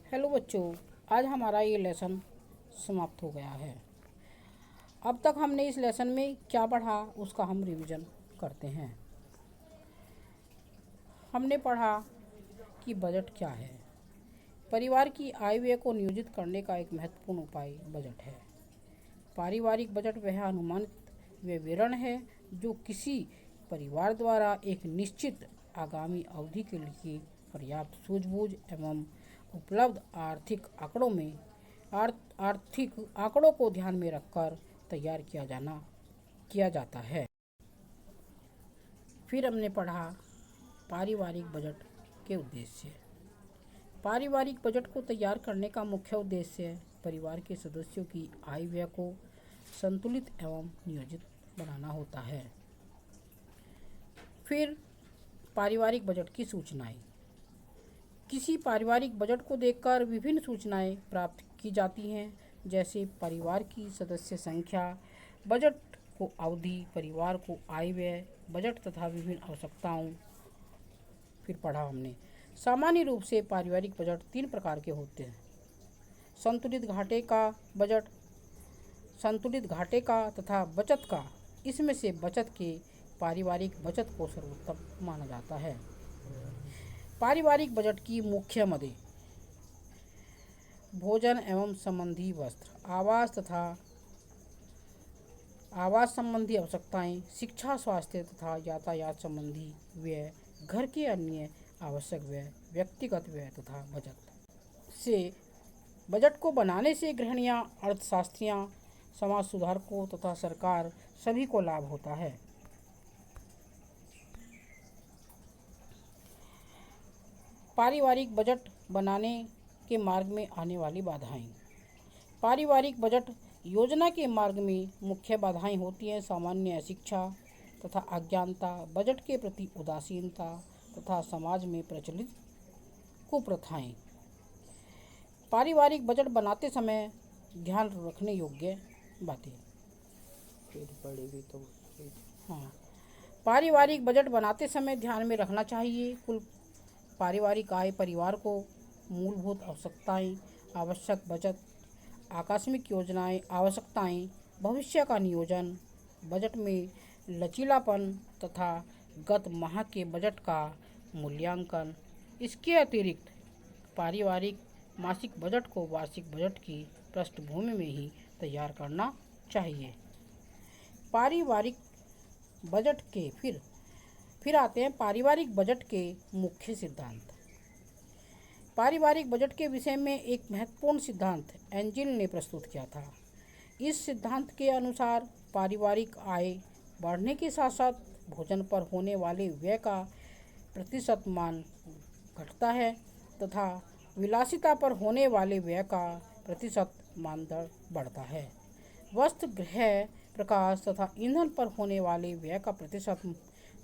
Hello बच्चों, आज हमारा ये लेसन समाप्त हो गया है। अब तक हमने इस लेसन में क्या पढ़ा उसका हम रिवीजन करते हैं। हमने पढ़ा कि बजट क्या है। परिवार की आय व्यय को नियोजित करने का एक महत्वपूर्ण उपाय बजट है। पारिवारिक बजट वह अनुमानित विवरण है जो किसी परिवार द्वारा एक निश्चित आगामी अवधि के लिए पर्याप्त सूझबूझ एवं उपलब्ध आर्थिक आंकड़ों को ध्यान में रखकर तैयार किया जाता है। फिर हमने पढ़ा पारिवारिक बजट के उद्देश्य। पारिवारिक बजट को तैयार करने का मुख्य उद्देश्य परिवार के सदस्यों की आय व्यय को संतुलित एवं नियोजित बनाना होता है। फिर पारिवारिक बजट की सूचनाएं। किसी पारिवारिक बजट को देखकर विभिन्न सूचनाएं प्राप्त की जाती हैं, जैसे परिवार की सदस्य संख्या, बजट को अवधि, परिवार को आय व्यय, बजट तथा विभिन्न आवश्यकताओं। फिर पढ़ा हमने सामान्य रूप से पारिवारिक बजट 3 प्रकार के होते हैं। संतुलित घाटे का तथा बचत का। इसमें से बचत के पारिवारिक बचत को सर्वोत्तम माना जाता है। पारिवारिक बजट की मुख्य मदें: भोजन एवं संबंधी वस्त्र, आवास संबंधी आवश्यकताएं, शिक्षा, स्वास्थ्य तथा यातायात संबंधी व्यय, घर के अन्य आवश्यक व्यय, व्यक्तिगत व्यय तथा बजट को बनाने से गृहिणियां, अर्थशास्त्रियां, समाज सुधारकों तथा सरकार सभी को लाभ होता है। पारिवारिक बजट बनाने के मार्ग में आने वाली बाधाएं। पारिवारिक बजट योजना के मार्ग में मुख्य बाधाएं होती हैं: सामान्य अशिक्षा तथा अज्ञानता, बजट के प्रति उदासीनता तथा समाज में प्रचलित कुप्रथाएं। पारिवारिक बजट बनाते समय ध्यान रखने योग्य बातें। पारिवारिक बजट बनाते समय ध्यान में रखना चाहिए: कुल पारिवारिक आय, परिवार को मूलभूत आवश्यकताएं, आवश्यक बचत, आकस्मिक योजनाएं, आवश्यकताएं, भविष्य का नियोजन, बजट में लचीलापन तथा गत माह के बजट का मूल्यांकन। इसके अतिरिक्त पारिवारिक मासिक बजट को वार्षिक बजट की पृष्ठभूमि में ही तैयार करना चाहिए। पारिवारिक बजट के फिर आते हैं पारिवारिक बजट के मुख्य सिद्धांत। पारिवारिक बजट के विषय में एक महत्वपूर्ण सिद्धांत एंजिल ने प्रस्तुत किया था। इस सिद्धांत के अनुसार पारिवारिक आय बढ़ने के साथ साथ भोजन पर होने वाले व्यय का प्रतिशत मान घटता है तथा विलासिता पर होने वाले व्यय का प्रतिशत मानदंड बढ़ता है। वस्त्र, गृह, प्रकाश तथा ईंधन पर होने वाले व्यय का प्रतिशत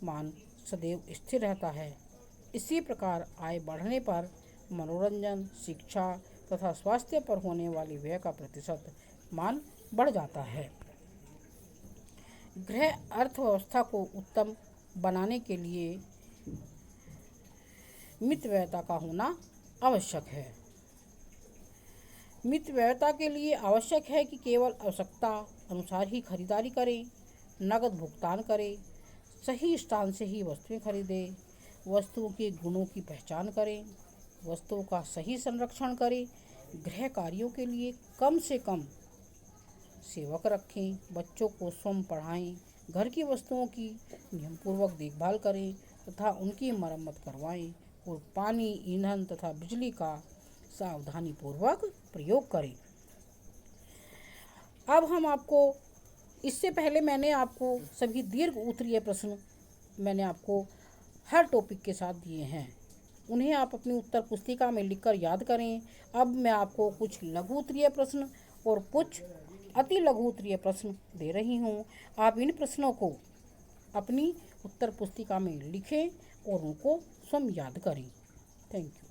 मान सदैव स्थिर रहता है। इसी प्रकार आय बढ़ने पर मनोरंजन, शिक्षा तथा स्वास्थ्य पर होने वाले व्यय का प्रतिशत मान बढ़ जाता है। गृह अर्थव्यवस्था को उत्तम बनाने के लिए मितव्ययता का होना आवश्यक है। मितव्ययता के लिए आवश्यक है कि केवल आवश्यकता अनुसार ही खरीदारी करें, नकद भुगतान करें, सही स्थान से ही वस्तुएं खरीदें, वस्तुओं के गुणों की पहचान करें, वस्तुओं का सही संरक्षण करें, गृह कार्यों के लिए कम से कम सेवक रखें, बच्चों को स्वयं पढ़ाएं, घर की वस्तुओं की नियमपूर्वक देखभाल करें तथा उनकी मरम्मत करवाएं और पानी, ईंधन तथा बिजली का सावधानीपूर्वक प्रयोग करें। अब हम आपको इससे पहले मैंने आपको सभी दीर्घ उत्तरीय प्रश्न मैंने आपको हर टॉपिक के साथ दिए हैं, उन्हें आप अपनी उत्तर पुस्तिका में लिखकर याद करें। अब मैं आपको कुछ लघु उत्तरीय प्रश्न और कुछ अति लघु उत्तरीय प्रश्न दे रही हूँ। आप इन प्रश्नों को अपनी उत्तर पुस्तिका में लिखें और उनको स्वयं याद करें। Thank you.